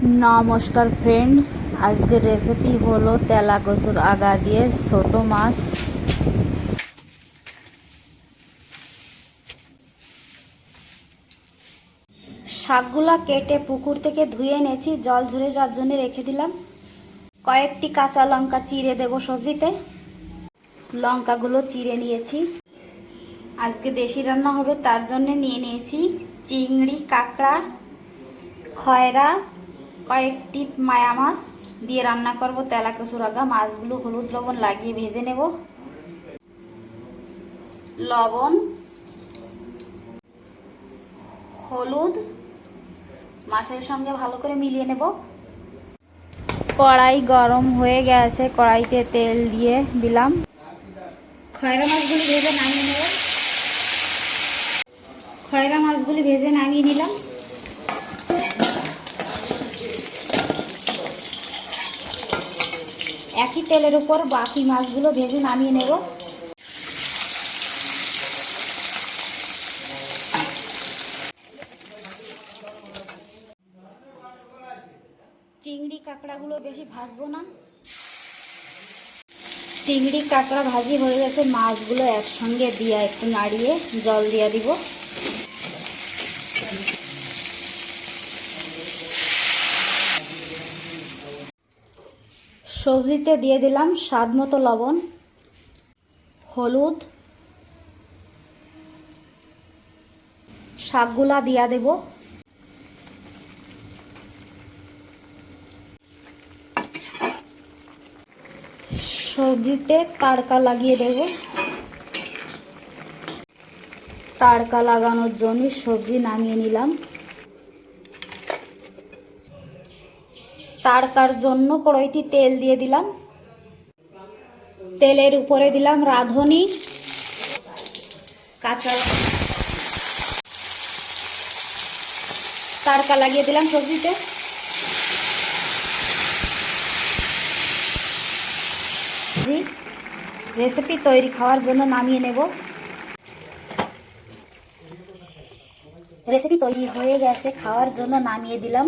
নমস্কার ফ্রেন্ডস, আজকের রেসিপি হলো তেলা কচুর আগা দিয়ে ছোট মাছ। শাকগুলা কেটে পুকুর থেকে ধুয়ে এনেছি, জল ঝরে যার জন্য রেখে দিলাম। কয়েকটি কাঁচা লঙ্কা চিড়ে দেব সবজিতে। লঙ্কাগুলো চিড়ে নিয়েছি। আজকে দেশি রান্না হবে, তার জন্য নিয়ে নিয়েছি চিংড়ি, কাঁকড়া, খয়রা, কয়েকটি মায়া মাছ দিয়ে রান্না করব তেলা কচুর আগা। মাছগুলো হলুদ লবণ লাগিয়ে ভেজে নেব। লবণ, হলুদ মাছের সঙ্গে ভালো করে মিলিয়ে নেব। কড়াই গরম হয়ে গেছে, কড়াইতে তেল দিয়ে দিলাম। খয়রা মাছগুলি ভেজে নামিয়ে নেব। খয়রা মাছগুলি ভেজে নামিয়ে নিলাম। একই তেলের উপর বাকি মাছগুলো ভেজে নামিয়ে নেব। চিংড়ি কাঁকড়াগুলো বেশি ভাজবো না। চিংড়ি কাঁকড়া ভাজি হয়ে গেছে, মাছগুলো একসঙ্গে দিয়ে একটু নাড়িয়ে জল দিয়ে দিব। সবজিতে দিয়ে দিলাম স্বাদ মতো লবণ, হলুদ। শাকগুলা দিয়া দেব। সবজিতে তাড়কা লাগিয়ে দেব। তাড়কা লাগানোর জন্য সবজি নামিয়ে নিলাম। তাড়কার জন্য কড়াইতে তেল দিয়ে দিলাম। তেলের উপরে দিলাম রাঁধুনি, কাঁচা তাড়কা লাগিয়ে দিলাম সবজিতে। রেসিপি তৈরি খাওয়ার জন্য নামিয়ে নেব। রেসিপি তৈরি হয়ে গেছে, খাওয়ার জন্য নামিয়ে দিলাম।